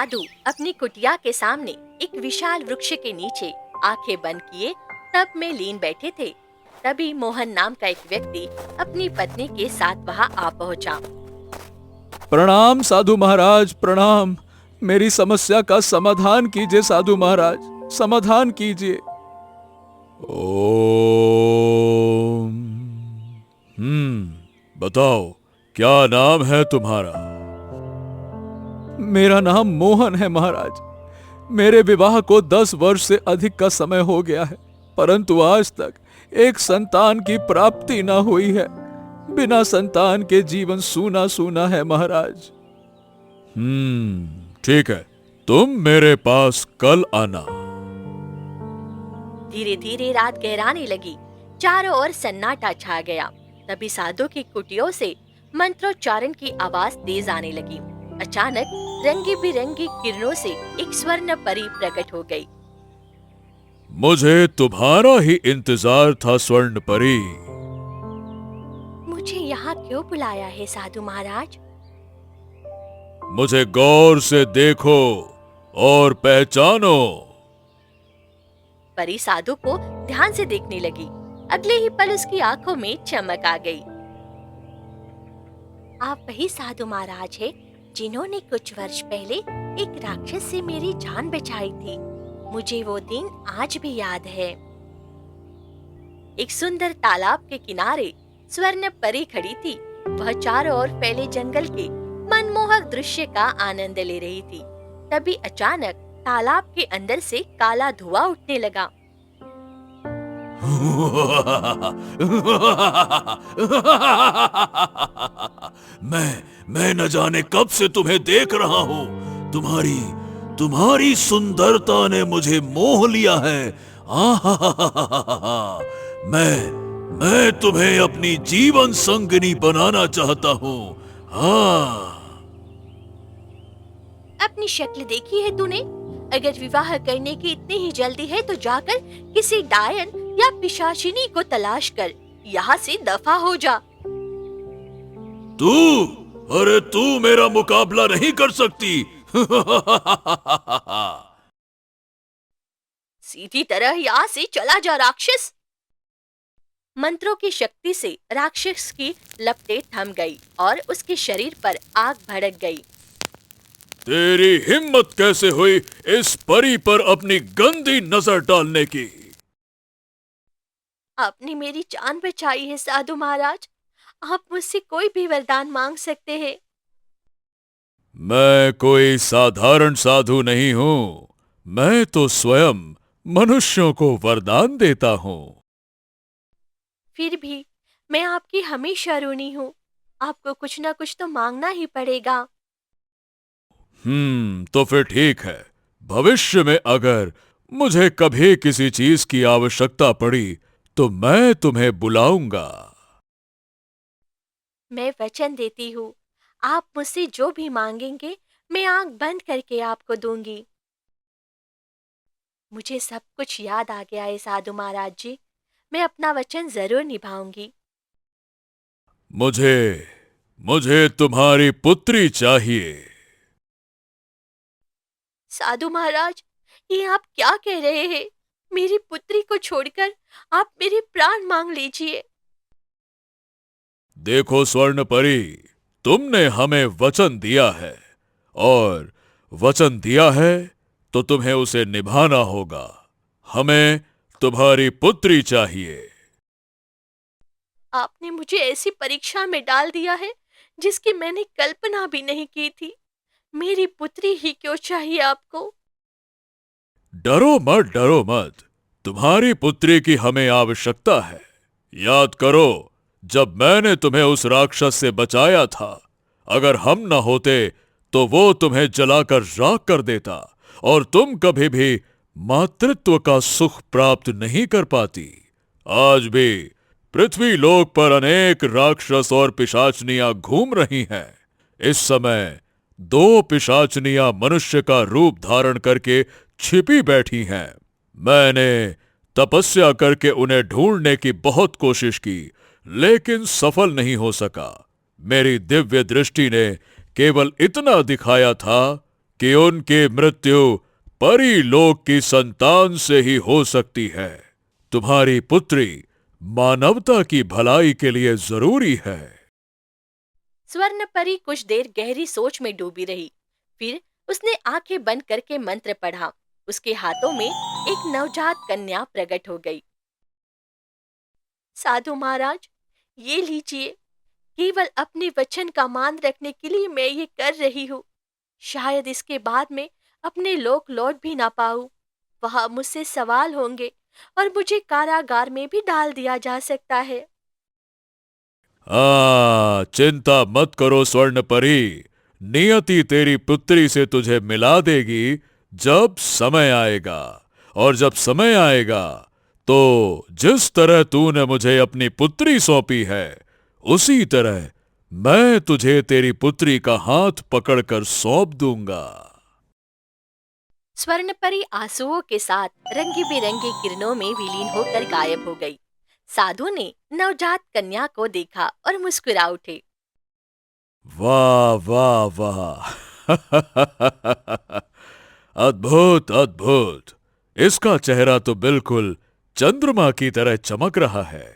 साधु अपनी कुटिया के सामने एक विशाल वृक्ष के नीचे आंखें बंद किए तप में लीन बैठे थे। तभी मोहन नाम का एक व्यक्ति अपनी पत्नी के साथ वहां आ पहुंचा। प्रणाम साधु महाराज, प्रणाम। मेरी समस्या का समाधान कीजिए साधु महाराज, समाधान कीजिए। ओम। बताओ क्या नाम है तुम्हारा? मेरा नाम मोहन है महाराज। मेरे विवाह को 10 वर्ष से अधिक का समय हो गया है, परंतु आज तक एक संतान की प्राप्ति न हुई है। बिना संतान के जीवन सूना सूना है महाराज। ठीक है, तुम मेरे पास कल आना। धीरे धीरे रात गहराने लगी, चारों ओर सन्नाटा छा गया। तभी साधु की कुटियों से मंत्रोच्चारण की आवाज तेज आने लगी। अचानक रंगी बिरंगी किरणों से एक स्वर्ण परी प्रकट हो गई। मुझे तुम्हारा ही इंतजार था स्वर्ण परी। मुझे यहाँ क्यों बुलाया है साधु महाराज? मुझे गौर से देखो और पहचानो। परी साधु को ध्यान से देखने लगी। अगले ही पल उसकी आंखों में चमक आ गई। आप वही साधु महाराज हैं जिन्होंने कुछ वर्ष पहले एक राक्षस से मेरी जान बचाई थी। मुझे वो दिन आज भी याद है। एक सुंदर तालाब के किनारे स्वर्ण परी खड़ी थी। वह चारों ओर फैले जंगल के मनमोहक दृश्य का आनंद ले रही थी। तभी अचानक तालाब के अंदर से काला धुआं उठने लगा। मैं न जाने कब से तुम्हें देख रहा हूँ। तुम्हारी सुंदरता ने मुझे मोह लिया है। मैं तुम्हें अपनी जीवन संगिनी बनाना चाहता हूँ। हाँ। अपनी शक्ल देखी है तूने? अगर विवाह करने की इतनी ही जल्दी है तो जाकर किसी डायन या पिशाचिनी को तलाश कर यहाँ से दफा हो जा। अरे तू मेरा मुकाबला नहीं कर सकती। सीधी तरह यहाँ से चला जा राक्षस। मंत्रों की शक्ति से राक्षस की लपटें थम गई और उसके शरीर पर आग भड़क गई। तेरी हिम्मत कैसे हुई इस परी पर अपनी गंदी नजर डालने की? आपने मेरी जान बचाई है साधु महाराज। आप मुझसे कोई भी वरदान मांग सकते हैं। मैं कोई साधारण साधु नहीं हूँ। मैं तो स्वयं मनुष्यों को वरदान देता हूँ। फिर भी मैं आपकी हमेशा ऋणी हूँ। आपको कुछ ना कुछ तो मांगना ही पड़ेगा। तो फिर ठीक है। भविष्य में अगर मुझे कभी किसी चीज की आवश्यकता पड़ी तो मैं तुम्हें बुलाऊंगा। मैं वचन देती हूँ, आप मुझसे जो भी मांगेंगे मैं आंख बंद करके आपको दूंगी। मुझे सब कुछ याद आ गया है साधु महाराज जी। मैं अपना वचन जरूर निभाऊंगी। मुझे तुम्हारी पुत्री चाहिए। साधु महाराज, ये आप क्या कह रहे हैं? मेरी पुत्री को छोड़कर आप मेरे प्राण मांग लीजिए। देखो स्वर्ण परी, तुमने हमें वचन दिया है और वचन दिया है तो तुम्हें उसे निभाना होगा। हमें तुम्हारी पुत्री चाहिए। आपने मुझे ऐसी परीक्षा में डाल दिया है जिसकी मैंने कल्पना भी नहीं की थी। मेरी पुत्री ही क्यों चाहिए आपको? डरो मत। तुम्हारी पुत्री की हमें आवश्यकता है। याद करो, जब मैंने तुम्हें उस राक्षस से बचाया था, अगर हम न होते तो वो तुम्हें जलाकर राख कर देता और तुम कभी भी मातृत्व का सुख प्राप्त नहीं कर पाती। आज भी पृथ्वी लोक पर अनेक राक्षस और पिशाचनियां घूम रही हैं। इस समय 2 पिशाचनियां मनुष्य का रूप धारण करके छिपी बैठी हैं। मैंने तपस्या करके उन्हें ढूंढने की बहुत कोशिश की, लेकिन सफल नहीं हो सका। मेरी दिव्य दृष्टि ने केवल इतना दिखाया था कि उनकी मृत्यु परीलोक की संतान से ही हो सकती है। तुम्हारी पुत्री मानवता की भलाई के लिए जरूरी है। स्वर्ण परी कुछ देर गहरी सोच में डूबी रही। फिर उसने आंखें बंद करके मंत्र पढ़ा। उसके हाथों में एक नवजात कन्या प्रकट हो गई। साधु महाराज, ये लीजिए। केवल अपने वचन का मान रखने के लिए मैं ये कर रही हूँ। शायद इसके बाद में अपने लोक लौट भी ना पाऊं। वहां मुझसे सवाल होंगे और मुझे कारागार में भी डाल दिया जा सकता है। चिंता मत करो स्वर्ण परी। नियति तेरी पुत्री से तुझे मिला देगी जब समय आएगा। और जब समय आएगा तो जिस तरह तूने मुझे अपनी पुत्री सौंपी है, उसी तरह मैं तुझे तेरी पुत्री का हाथ पकड़कर सौंप दूंगा। स्वर्णपरी आंसुओं के साथ रंगी बिरंगी किरणों में विलीन होकर गायब हो गई। साधु ने नवजात कन्या को देखा और मुस्कुरा उठे। वाह वाह वाह! अद्भुत अद्भुत! इसका चेहरा तो बिल्कुल चंद्रमा की तरह चमक रहा है।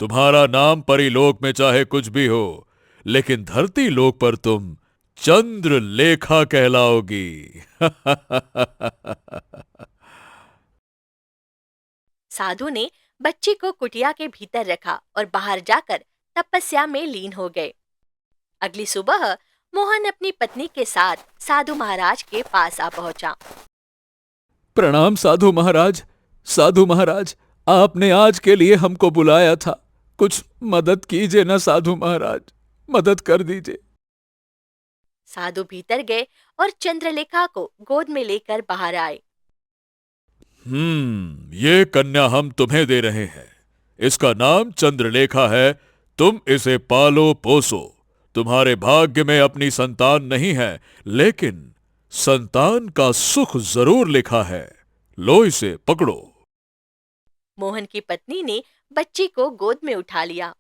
तुम्हारा नाम परीलोक में चाहे कुछ भी हो, लेकिन धरती लोक पर तुम चंद्रलेखा कहलाओगी। साधु ने बच्ची को कुटिया के भीतर रखा और बाहर जाकर तपस्या में लीन हो गए। अगली सुबह मोहन अपनी पत्नी के साथ साधु महाराज के पास आ पहुंचा। प्रणाम साधु महाराज। साधु महाराज, आपने आज के लिए हमको बुलाया था। कुछ मदद कीजिए ना साधु महाराज, मदद कर दीजिए। साधु भीतर गए और चंद्रलेखा को गोद में लेकर बाहर आए। ये कन्या हम तुम्हें दे रहे हैं। इसका नाम चंद्रलेखा है। तुम इसे पालो पोसो। तुम्हारे भाग्य में अपनी संतान नहीं है, लेकिन संतान का सुख जरूर लिखा है। लो इसे पकड़ो। मोहन की पत्नी ने बच्ची को गोद में उठा लिया।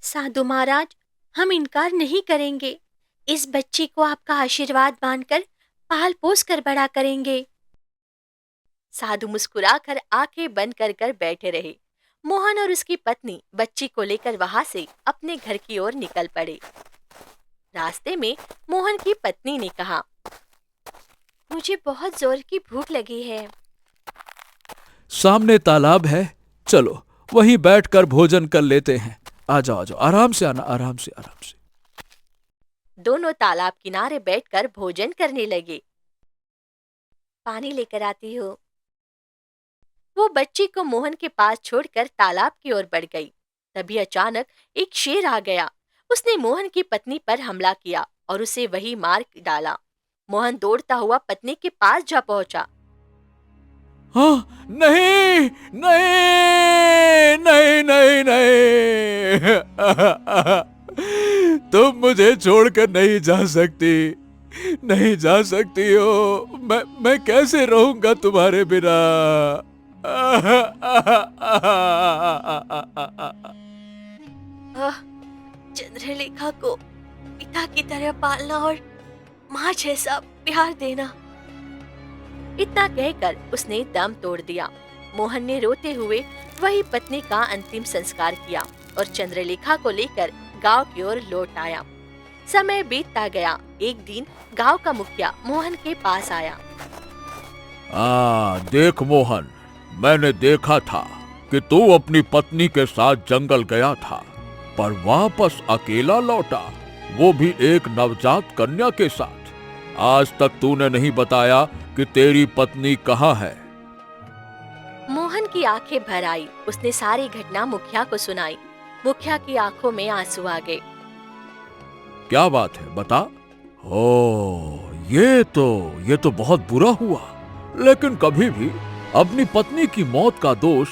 साधु महाराज, हम इनकार नहीं करेंगे। इस बच्ची को आपका आशीर्वाद मानकर पाल पोस कर बड़ा करेंगे। साधु मुस्कुराकर आंखें बंद कर कर बैठे रहे। मोहन और उसकी पत्नी बच्ची को लेकर वहां से अपने घर की ओर निकल पड़े। रास्ते में मोहन की पत्नी ने कहा, मुझे बहुत जोर की भूख लगी है। सामने तालाब है, चलो वहीं बैठकर भोजन कर लेते हैं। आ जाओ आ जाओ, आराम से आना, आराम से आराम से। दोनों तालाब किनारे बैठकर भोजन करने लगे। पानी लेकर आती हो। वो बच्ची को मोहन के पास छोड़कर तालाब की ओर बढ़ गई। तभी अचानक एक शेर आ गया। उसने मोहन की पत्नी पर हमला किया और उसे वही मार डाला। मोहन दौड़ता हुआ पत्नी के पास जा पहुंचा। हाँ, नहीं नहीं नहीं नहीं नहीं, तुम मुझे छोड़कर नहीं जा सकती, नहीं जा सकती हो। मैं कैसे रहूंगा तुम्हारे बिना। चंद्रलेखा को पिता की तरह पालना और माँ जैसा प्यार देना। इतना कहकर उसने दम तोड़ दिया। मोहन ने रोते हुए वही पत्नी का अंतिम संस्कार किया और चंद्रलेखा को लेकर गांव की ओर लौट आया। समय बीतता गया। एक दिन गांव का मुखिया मोहन के पास आया। देख मोहन, मैंने देखा था कि तू अपनी पत्नी के साथ जंगल गया था, पर वापस अकेला लौटा, वो भी एक नवजात कन्या के साथ। आज तक तूने नहीं बताया कि तेरी पत्नी कहाँ है। मोहन की आंखें भर आई। उसने सारी घटना मुखिया को सुनाई। मुखिया की आंखों में आंसू आ गए। क्या बात है, बता। ये तो बहुत बुरा हुआ, लेकिन कभी भी अपनी पत्नी की मौत का दोष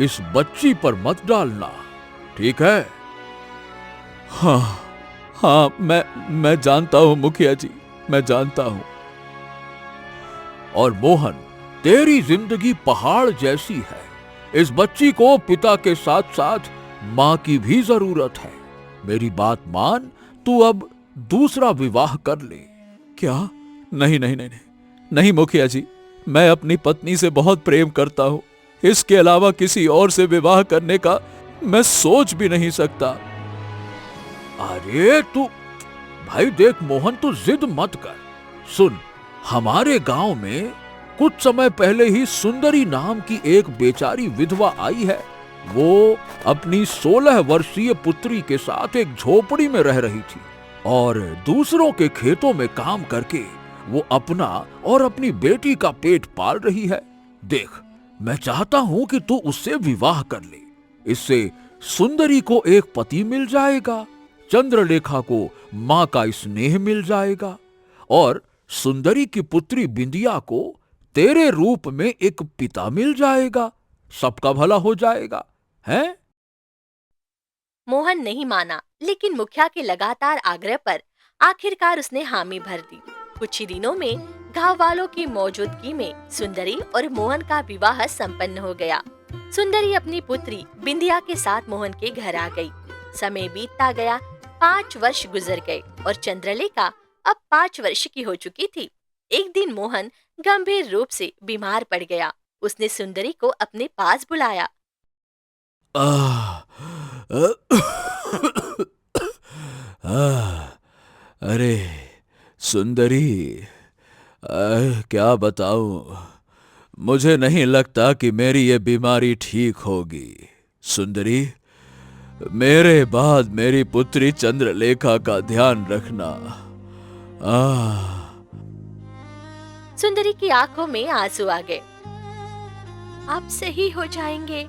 इस बच्ची पर मत डालना, ठीक है? हाँ, मैं जानता हूँ मुखिया जी, मैं जानता हूँ। और मोहन, तेरी जिंदगी पहाड़ जैसी है। इस बच्ची को पिता के साथ साथ माँ की भी जरूरत है। मेरी बात मान, तू अब दूसरा विवाह कर ले। क्या नहीं नहीं नहीं नहीं नहीं मुखिया जी, मैं अपनी पत्नी से बहुत प्रेम करता हूँ। इसके अलावा किसी और से विवाह करने का मैं सोच भी नहीं सकता। अरे तू भाई देख मोहन, तू जिद मत कर। सुन, हमारे गांव में कुछ समय पहले ही सुंदरी नाम की एक बेचारी विधवा आई है। वो अपनी 16 वर्षीय पुत्री के साथ एक झोपड़ी में रह रही थी और दूसरों के खेतों में काम करके वो अपना और अपनी बेटी का पेट पाल रही है। देख, मैं चाहता हूं कि तू उससे विवाह कर ले। इससे सुंदरी को एक पति मिल जाएगा, चंद्रलेखा को मां का स्नेह मिल जाएगा और सुंदरी की पुत्री बिंदिया को तेरे रूप में एक पिता मिल जाएगा। सबका भला हो जाएगा, हैं? मोहन नहीं माना, लेकिन मुखिया के लगातार आग्रह पर आखिरकार उसने हामी भर दी। कुछ ही दिनों में गांव वालों की मौजूदगी में सुंदरी और मोहन का विवाह संपन्न हो गया। सुंदरी अपनी पुत्री बिंदिया के साथ मोहन के घर आ गई। समय बीतता गया, 5 वर्ष गुजर गए और चंद्रलेखा अब 5 वर्ष की हो चुकी थी। एक दिन मोहन गंभीर रूप से बीमार पड़ गया। उसने सुंदरी को अपने पास बुलाया। अरे सुंदरी, क्या बताऊं, मुझे नहीं लगता कि मेरी ये बीमारी ठीक होगी। सुंदरी, मेरे बाद मेरी पुत्री चंद्रलेखा का ध्यान रखना। सुंदरी की आंखों में आंसू आ गए। आप सही हो जाएंगे,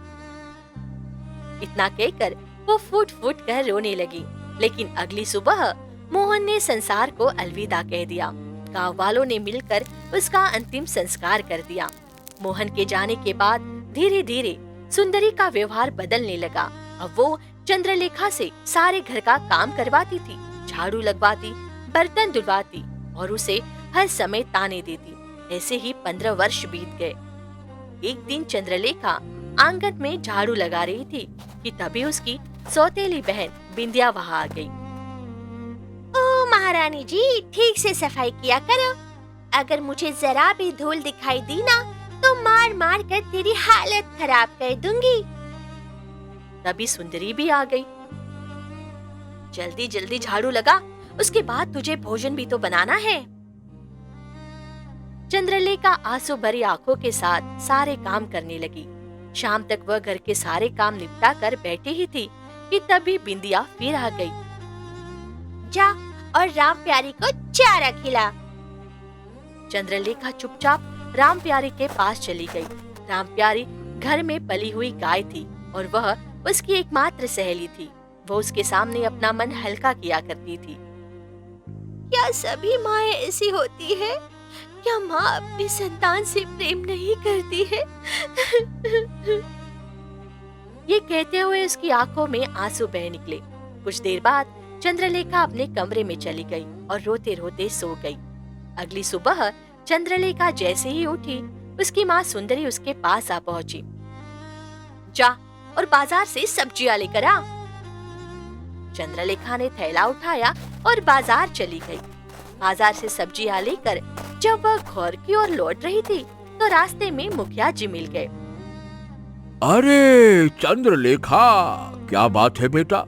इतना कहकर वो फूट फूट कर रोने लगी। लेकिन अगली सुबह मोहन ने संसार को अलविदा कह दिया। गांव वालों ने मिलकर उसका अंतिम संस्कार कर दिया। मोहन के जाने के बाद धीरे धीरे सुंदरी का व्यवहार बदलने लगा। अब वो चंद्रलेखा से सारे घर का काम करवाती थी, झाड़ू लगवाती, बर्तन धुलवाती और उसे हर समय ताने देती। ऐसे ही 15 वर्ष बीत गए। एक दिन चंद्रलेखा आंगन में झाड़ू लगा रही थी कि तभी उसकी सौतेली बहन बिंदिया वहां आ गई। ओ महारानी जी, ठीक से सफाई किया करो। अगर मुझे जरा भी धूल दिखाई दी ना तो मार मार कर तेरी हालत खराब कर दूंगी। तभी सुंदरी भी आ गई। जल्दी जल्दी झाड़ू लगा, उसके बाद तुझे भोजन भी तो बनाना है। चंद्रलेखा आंसू भरी आंखों के साथ सारे काम करने लगी। शाम तक वह घर के सारे काम निपटा कर बैठी ही थी कि तभी बिंदिया फिर आ गई। जा और राम प्यारी को चारा खिला। चंद्रलेखा चुपचाप राम प्यारी के पास चली गई। राम प्यारी घर में पली हुई गाय थी और वह उसकी एकमात्र सहेली थी। वो उसके सामने अपना मन हल्का किया करती थी। क्या सभी माएं ऐसी होती है? क्या माँ अपनी संतान से प्रेम नहीं करती है? ये कहते हुए उसकी आंखों में आंसू बह निकले। कुछ देर बाद चंद्रलेखा अपने कमरे में चली गई और रोते रोते सो गई। अगली सुबह चंद्रलेखा जैसे ही उठी, उसकी माँ सुंदरी उसके पास आ पहुंची। जा और बाजार से सब्जियां लेकर आ। चंद्रलेखा ने थैला उठाया और बाजार चली गई। बाजार से सब्जियां लेकर जब वह घर की ओर लौट रही थी तो रास्ते में मुखिया जी मिल गए। अरे चंद्रलेखा, क्या बात है बेटा?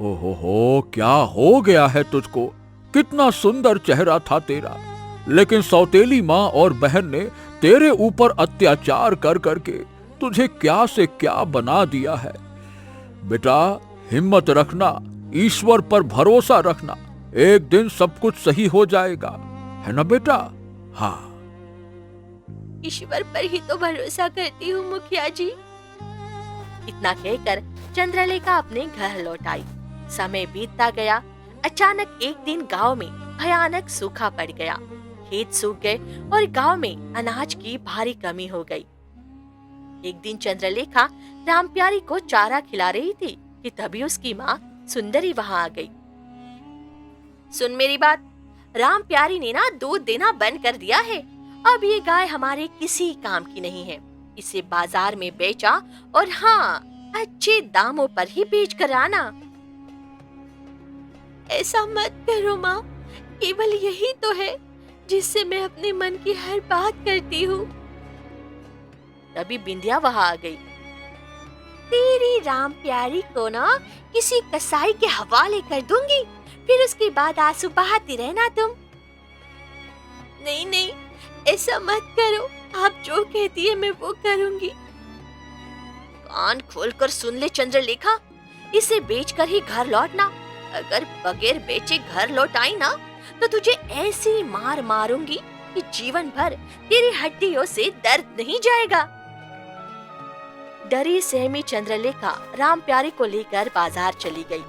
ओहो, क्या हो गया है तुझको? कितना सुंदर चेहरा था तेरा, लेकिन सौतेली माँ और बहन ने तेरे ऊपर अत्याचार कर करके तुझे क्या से क्या बना दिया है। बेटा, हिम्मत रखना, ईश्वर पर भरोसा रखना, एक दिन सब कुछ सही हो जाएगा, है ना बेटा? हाँ, ईश्वर पर ही तो भरोसा करती हूँ मुखिया जी। इतना कहकर चंद्रलेखा अपने घर लौट आई। समय बीतता गया। अचानक एक दिन गांव में भयानक सूखा पड़ गया। खेत सूख गए और गांव में अनाज की भारी कमी हो गई। एक दिन चंद्रलेखा राम प्यारी को चारा खिला रही थी कि तभी उसकी माँ सुंदरी वहां आ गई। सुन मेरी बात, राम प्यारी ने ना दूध देना बंद कर दिया है। अब ये गाय हमारे किसी काम की नहीं है। इसे बाजार में बेचा और हाँ, अच्छे दामों पर ही बेच कर आना। ऐसा मत करो माँ, केवल यही तो है जिससे मैं अपने मन की हर बात करती हूँ। तभी बिंदिया वहां आ गई। तेरी राम प्यारी को ना किसी कसाई के हवाले कर दूंगी, फिर उसके बाद आंसू बहाती रहना तुम। नहीं नहीं, ऐसा मत करो, आप जो कहती है मैं वो करूंगी। कान खोलकर सुन ले चंद्रलेखा, इसे बेचकर ही घर लौटना। अगर बगैर बेचे घर लौट आई ना तो तुझे ऐसी मार मारूंगी कि जीवन भर तेरी हड्डियों से दर्द नहीं जाएगा। डरी सहमी चंद्रलेखा राम प्यारी को लेकर बाजार चली गई,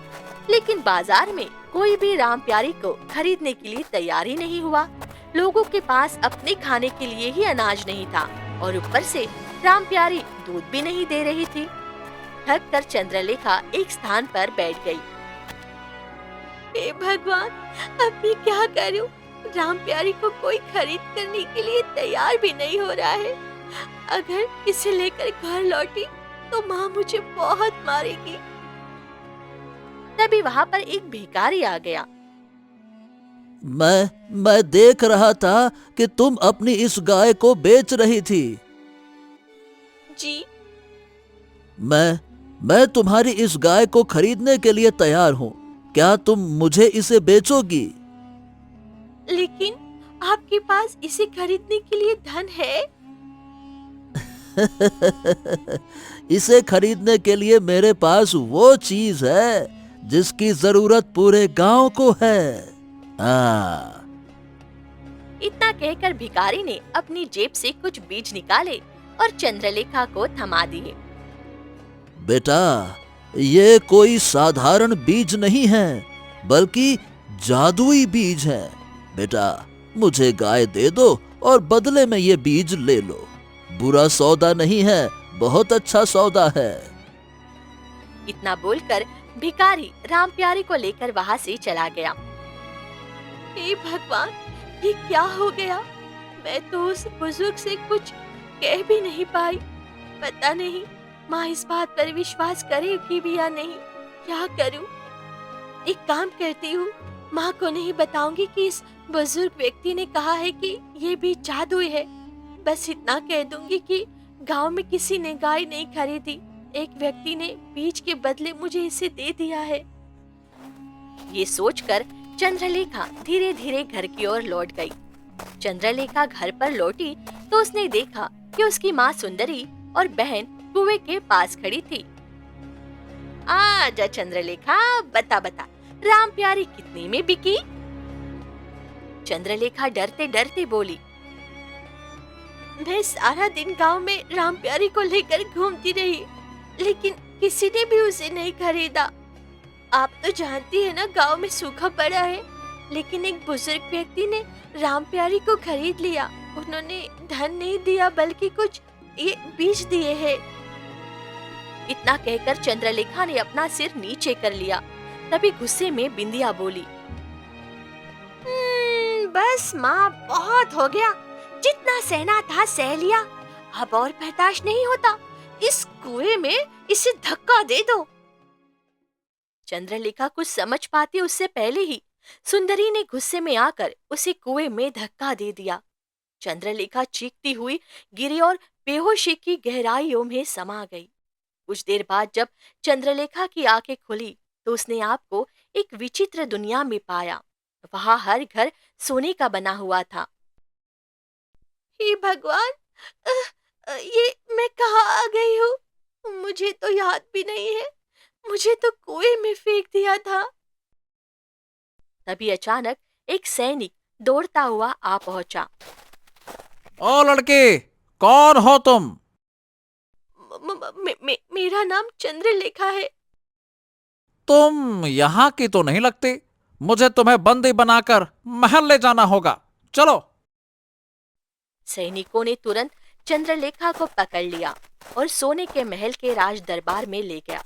लेकिन बाजार में कोई भी राम प्यारी को खरीदने के लिए तैयार ही नहीं हुआ। लोगों के पास अपने खाने के लिए ही अनाज नहीं था और ऊपर से राम प्यारी दूध भी नहीं दे रही थी। थक कर चंद्रलेखा एक स्थान पर बैठ गई। हे भगवान, अब मैं क्या करूं? राम प्यारी को कोई खरीद करने के लिए तैयार भी नहीं हो रहा है। अगर इसे लेकर घर लौटी तो माँ मुझे बहुत मारेगी। तभी वहाँ पर एक भिखारी आ गया। मैं देख रहा था कि तुम अपनी इस गाय को बेच रही थी। जी। मैं तुम्हारी इस गाय को खरीदने के लिए तैयार हूँ। क्या तुम मुझे इसे बेचोगी? लेकिन आपके पास इसे खरीदने के लिए धन है? इसे खरीदने के लिए मेरे पास वो चीज है जिसकी जरूरत पूरे गांव को है। इतना कहकर भिखारी ने अपनी जेब से कुछ बीज निकाले और चंद्रलेखा को थमा दिए। बेटा, ये कोई साधारण बीज नहीं है, बल्कि जादुई बीज है। बेटा, मुझे गाय दे दो और बदले में ये बीज ले लो। बुरा सौदा नहीं है, बहुत अच्छा सौदा है। इतना बोलकर भिखारी राम प्यारी को लेकर वहाँ से चला गया। हे भगवान, ये क्या हो गया? मैं तो उस बुजुर्ग से कुछ कह भी नहीं पाई। पता नहीं माँ इस बात पर विश्वास करेगी भी या नहीं। क्या करूं? एक काम करती हूँ, माँ को नहीं बताऊंगी कि इस बुजुर्ग व्यक्ति ने कहा है कि ये भी जादुई है। बस इतना कह दूंगी कि गांव में किसी ने गाय नहीं खरीदी, एक व्यक्ति ने बीज के बदले मुझे इसे दे दिया है। ये सोचकर चंद्रलेखा धीरे धीरे घर की ओर लौट गई। चंद्रलेखा घर पर लौटी तो उसने देखा कि उसकी माँ सुंदरी और बहन कुएं के पास खड़ी थी। आजा चंद्रलेखा, बता बता, राम प्यारी कितने में बिकी? चंद्रलेखा डरते डरते बोली, मैं सारा दिन गांव में राम प्यारी को लेकर घूमती रही, लेकिन किसी ने भी उसे नहीं खरीदा। आप तो जानती है ना, गांव में सूखा पड़ा है, लेकिन एक बुजुर्ग व्यक्ति ने राम प्यारी को खरीद लिया। उन्होंने धन नहीं दिया, बल्कि कुछ ये बीज दिए हैं। इतना कहकर चंद्रलेखा ने अपना सिर नीचे कर लिया। तभी गुस्से में बिंदिया बोली, बस माँ, बहुत हो गया। जितना सहना था सह लिया, अब और बर्दाश्त नहीं होता। इस कुएं में इसे धक्का दे दो। चंद्रलेखा कुछ समझ पाती उससे पहले ही सुंदरी ने गुस्से में आकर उसे कुएं में धक्का दे दिया। चंद्रलेखा चीखती हुई गिरी और बेहोशी की गहराइयों में समा गई। कुछ देर बाद जब चंद्रलेखा की आंखें खुली तो उसने आपको एक विचित्र दुनिया में पाया। वहां हर घर सोने का बना हुआ था। हे भगवान, ये मैं कहाँ आ गई हूँ? मुझे तो याद भी नहीं है। मुझे तो कुएं में फेंक दिया था। तभी अचानक एक सैनिक दौड़ता हुआ आ पहुंचा। ओ लड़के, कौन हो तुम? मेरा नाम चंद्रलेखा है। तुम यहाँ की तो नहीं लगती। मुझे तुम्हें बंदी बनाकर महल ले जाना होगा। चलो। सैनिकों ने तुरंत चंद्रलेखा को पकड़ लिया और सोने के महल के राज दरबार में ले गया।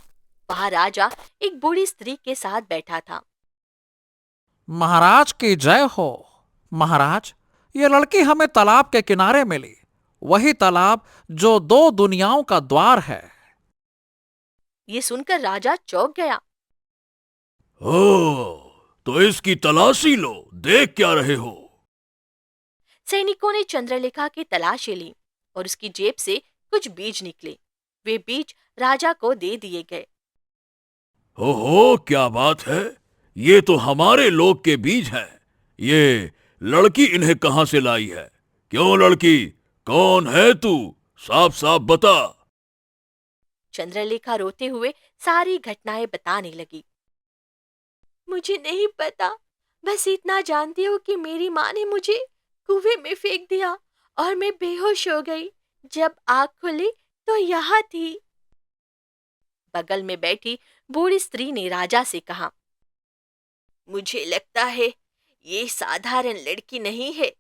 वहां राजा एक बूढ़ी स्त्री के साथ बैठा था। महाराज की जय हो। महाराज, ये लड़की हमें तालाब के किनारे मिली, वही तालाब जो दो दुनियाओं का द्वार है। ये सुनकर राजा चौंक गया। ओ, तो इसकी तलाशी लो, देख क्या रहे हो? सैनिकों ने चंद्रलेखा की तलाशी ली और उसकी जेब से कुछ बीज निकले। वे बीज राजा को दे दिए गए। ओहो, क्या बात है! ये तो हमारे लोग के बीज हैं। ये लड़की इन्हें कहां से लाई है? क्यों लड़की, कौन है तू? साफ साफ बता। चंद्रलेखा रोते हुए सारी घटनाएं बताने लगी। मुझे नहीं पता, बस इतना जानती हूँ कि मेरी माँ ने मुझे कुएं में फेंक दिया और मैं बेहोश हो गई। जब आँख खुली तो यहाँ थी। बगल में बैठी बूढ़ी स्त्री ने राजा से कहा, मुझे लगता है ये साधारण लड़की नहीं है।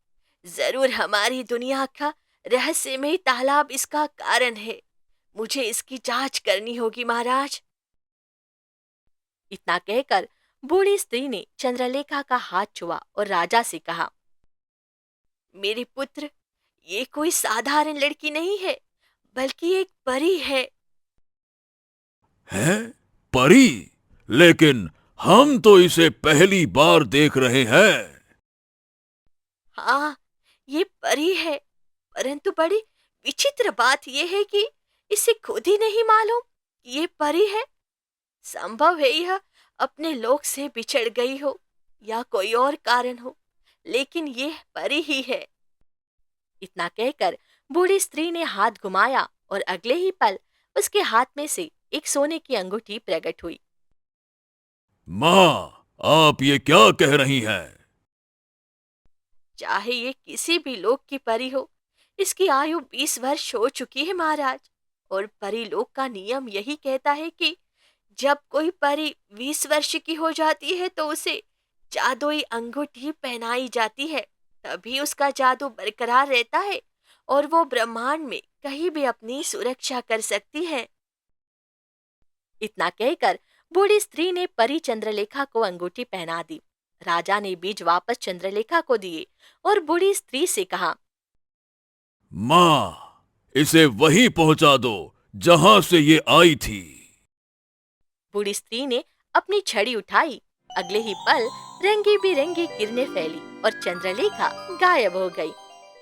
जरूर हमारी दुनिया का रहस्यमय तालाब इसका कारण है। मुझे इसकी जांच करनी होगी महाराज। इतना कहकर बूढ़ी स्त्री ने चंद्रलेखा का हाथ छुआ और राजा से कहा, मेरे पुत्र, ये कोई साधारण लड़की नहीं है, बल्कि एक परी है। हैं? परी? लेकिन हम तो इसे पहली बार देख रहे हैं। हाँ, ये परी है, परंतु बड़ी विचित्र बात यह है कि इसे खुद ही नहीं मालूम कि ये परी है। संभव है यह अपने लोक से बिछड़ गई हो या कोई और कारण हो, लेकिन यह परी ही है। इतना कहकर बूढ़ी स्त्री ने हाथ घुमाया और अगले ही पल उसके हाथ में से एक सोने की अंगूठी प्रकट हुई। माँ, आप ये क्या कह रही हैं? चाहे ये किसी भी लोक की परी हो, इसकी आयु 20 वर्ष हो चुकी है महाराज। और परी लोक का नियम यही कहता है कि जब कोई परी 20 वर्ष की हो जाती है तो उसे जादुई अंगूठी पहनाई जाती है। तभी उसका जादू बरकरार रहता है और वो ब्रह्मांड में कहीं भी अपनी सुरक्षा कर सकती है। इतना कहकर बूढ़ी स्त्री ने परी चंद्रलेखा को अंगूठी पहना दी। राजा ने बीज वापस चंद्रलेखा को दिए और बूढ़ी स्त्री से कहा, माँ, इसे वहीं पहुंचा दो जहां से ये आई थी। बूढ़ी स्त्री ने अपनी छड़ी उठाई। अगले ही पल रंगी बिरंगी किरणें फैली और चंद्रलेखा गायब हो गई।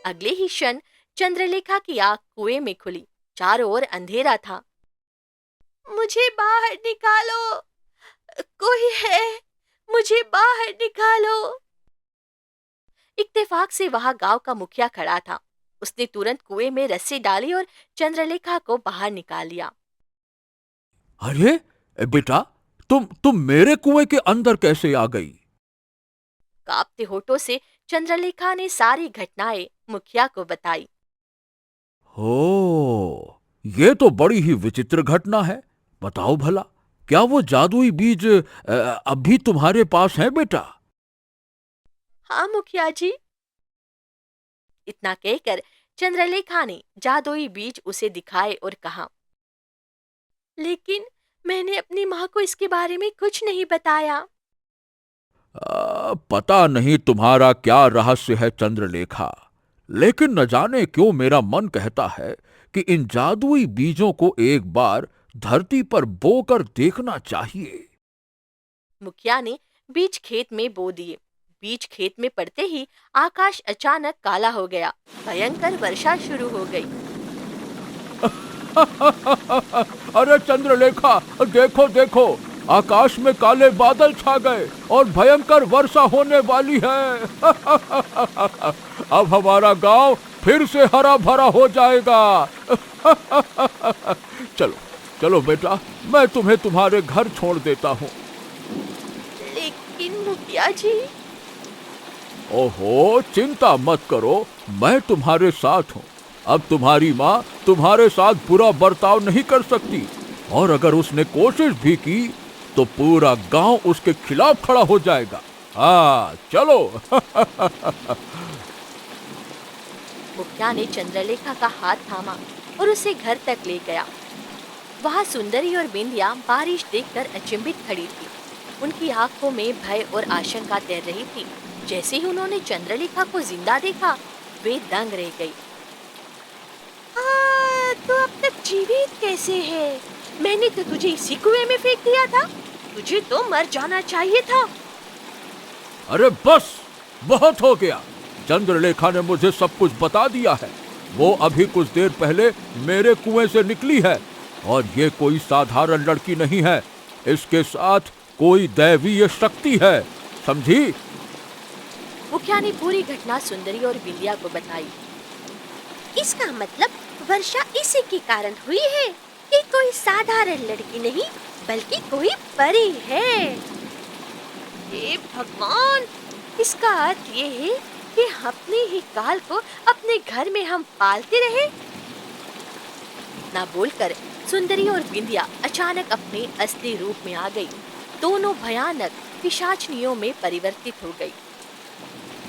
अगले ही क्षण चंद्रलेखा की आंख कुएं में खुली। चारों ओर अंधेरा था। मुझे बाहर निकालो, कोई है, मुझे बाहर निकालो। इत्तेफाक से वहां गांव का मुखिया खड़ा था। उसने तुरंत कुएं में रस्सी डाली और चंद्रलेखा को बाहर निकाल लिया। अरे बेटा, तुम मेरे कुएं के अंदर कैसे आ गई? कांपते होठों से चंद्रलेखा ने सारी घटनाएं मुखिया को बताई। हो, ये तो बड़ी ही विचित्र घटना है। बताओ भला, क्या वो जादुई बीज अभी तुम्हारे पास है बेटा? हाँ मुखिया जी। इतना कहकर चंद्रलेखा ने जादुई बीज उसे दिखाए और कहा, लेकिन मैंने अपनी माँ को इसके बारे में कुछ नहीं बताया। पता नहीं तुम्हारा क्या रहस्य है चंद्रलेखा, लेकिन न जाने क्यों मेरा मन कहता है कि इन जादुई बीजों को एक बार धरती पर बोकर देखना चाहिए। मुखिया ने बीज खेत में बो दिए। बीज खेत में पड़ते ही आकाश अचानक काला हो गया। भयंकर वर्षा शुरू हो गई। अरे चंद्रलेखा, देखो देखो, आकाश में काले बादल छा गए और भयंकर वर्षा होने वाली है। अब हमारा गांव फिर से हरा भरा हो जाएगा। चलो चलो बेटा, मैं तुम्हें तुम्हारे घर छोड़ देता हूँ। लेकिन मुखिया जी। ओहो, चिंता मत करो, मैं तुम्हारे साथ हूँ। अब तुम्हारी माँ तुम्हारे साथ बुरा बर्ताव नहीं कर सकती, और अगर उसने कोशिश भी की तो पूरा गांव उसके खिलाफ खड़ा हो जाएगा। हाँ चलो। मुखिया ने चंद्रलेखा का हाथ थामा और उसे घर तक ले गया। वहाँ सुंदरी और बिंदिया बारिश देखकर अचंभित खड़ी थी। उनकी आंखों में भय और आशंका तैर रही थी। जैसे ही उन्होंने चंद्रलेखा को जिंदा देखा, वे दंग रह गई। तू अब तक जीवित कैसे है? मैंने तो तुझे इसी कुएं में फेंक दिया था। तुझे तो मर जाना चाहिए था। अरे बस, बहुत हो गया। चंद्रलेखा ने मुझे सब कुछ बता दिया है। वो अभी कुछ देर पहले मेरे कुएं से निकली है और ये कोई साधारण लड़की नहीं है। इसके साथ कोई दैवीय शक्ति है, समझी? मुखिया ने पूरी घटना सुंदरी और बिंदिया को बताई। इसका मतलब वर्षा इसी के कारण हुई है कि कोई साधारण लड़की नहीं बल्कि कोई परी है। हे भगवान, इसका अर्थ ये है कि अपने ही काल को अपने घर में हम पालते रहे। ना बोलकर सुंदरी और बिंदिया अचानक अपने असली रूप में आ गई। दोनों भयानक पिशाचनियों में परिवर्तित हो गई।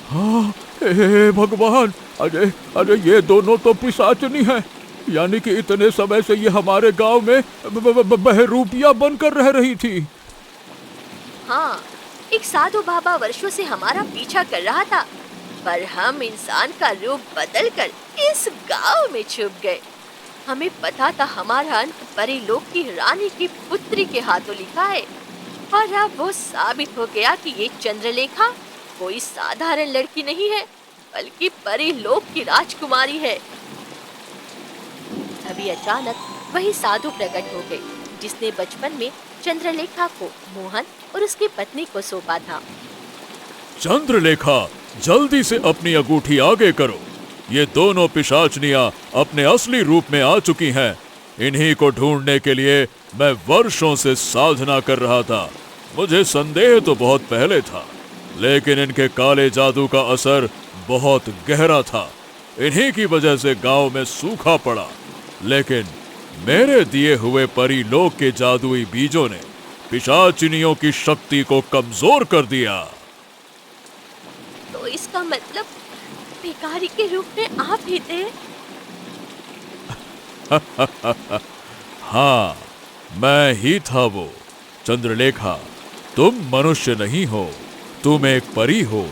हाँ, हे भगवान, अरे अरे ये दोनों तो पिशाचनी हैं। यानी कि इतने समय से ये हमारे गांव में बहरूपिया बनकर रह रही थी। हाँ, एक साधु बाबा वर्षों से हमारा पीछा कर रहा था, पर हम इंसान का रूप बदलकर इस गांव में छुप गए। हमें पता था हमारा अंत परीलोक की रानी की पुत्री के हाथों लिखा है, और अब वो साबित हो गया कि ये चंद्रलेखा कोई साधारण लड़की नहीं है बल्कि परीलोक की राजकुमारी है। तभी अचानक वही साधु प्रकट हो गई जिसने बचपन में चंद्रलेखा को मोहन और उसकी पत्नी को सौंपा था। चंद्रलेखा, जल्दी से अपनी अंगूठी आगे करो। ये दोनों पिशाचनियां अपने असली रूप में आ चुकी हैं। इन्हीं को ढूंढने के लिए मैं वर्षों से साधना कर रहा था। मुझे संदेह तो बहुत पहले था, लेकिन इनके काले जादू का असर बहुत गहरा था। इन्हीं की वजह से गांव में सूखा पड़ा, लेकिन मेरे दिए हुए परीलोक के जादुई बीजों ने पिशाचिनियों की शक्ति को कमजोर कर दिया। तो इसका मतलब भिखारी के रूप में आप ही थे? हाँ, मैं ही था वो। चंद्रलेखा, तुम मनुष्य नहीं हो, तुम एक परी हो।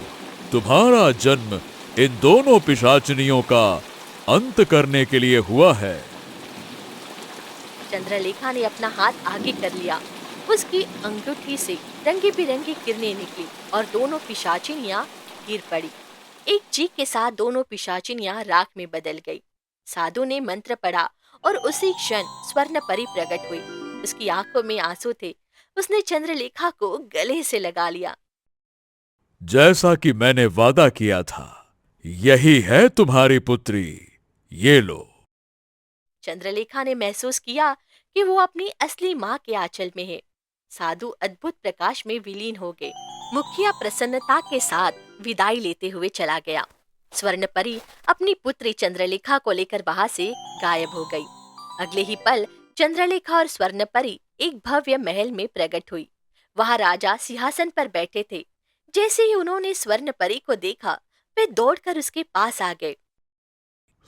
तुम्हारा जन्म इन दोनों पिशाचिनियों का अंत करने के लिए हुआ है। चंद्रलेखा ने अपना हाथ आगे कर लिया। उसकी अंगूठी से रंगी बिरंगी किरणें निकली और दोनों पिशाचिनियां गिर पड़ी। एक चीख के साथ दोनों पिशाचिनियां राख में बदल गई। साधु ने मंत्र पढ़ा और उसी क्षण स्वर्ण परी प्रकट हुई। उसकी आंखों में आंसू थे। उसने चंद्रलेखा को गले से लगा लिया। जैसा कि मैंने वादा किया था, यही है तुम्हारी पुत्री, ये लो। चंद्रलेखा ने महसूस किया कि वो अपनी असली माँ के आंचल में है। साधु अद्भुत प्रकाश में विलीन हो गए। मुखिया प्रसन्नता के साथ विदाई लेते हुए चला गया। स्वर्ण परी अपनी पुत्री चंद्रलेखा को लेकर वहां से गायब हो गई। अगले ही पल चंद्रलेखा और स्वर्ण परी एक भव्य महल में प्रकट हुई। वहां राजा सिंहासन पर बैठे थे। जैसे ही उन्होंने स्वर्ण परी को देखा, वे दौड़कर उसके पास आ गए।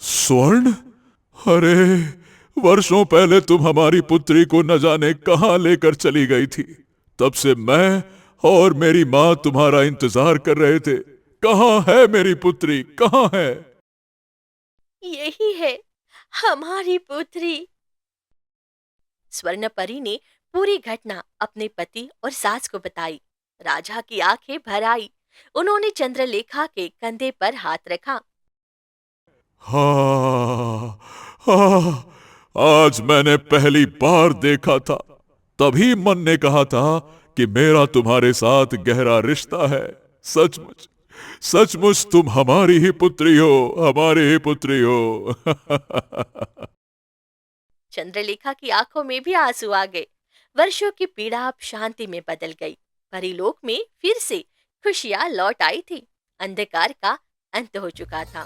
स्वर्ण? अरे, वर्षों पहले तुम हमारी पुत्री को न जाने कहां लेकर चली गई थी। तब से मैं और मेरी माँ तुम्हारा इंतजार कर रहे थे। कहां है मेरी पुत्री, कहां है? यही है हमारी पुत्री। स्वर्ण परी ने पूरी घटना अपने पति और सास को बताई। राजा की आंखें भर आई। उन्होंने चंद्रलेखा के कंधे पर हाथ रखा। हाँ, हाँ, आज मैंने पहली बार देखा था। तभी मन ने कहा था कि मेरा तुम्हारे साथ गहरा रिश्ता है। सचमुच, सचमुच तुम हमारी ही पुत्री हो, हमारी ही पुत्री हो। चंद्रलेखा की आंखों में भी आंसू आ गए। वर्षों की पीड़ा अब शांति में बदल गई। परीलोक में फिर से खुशियां लौट आई थी। अंधकार का अंत हो चुका था।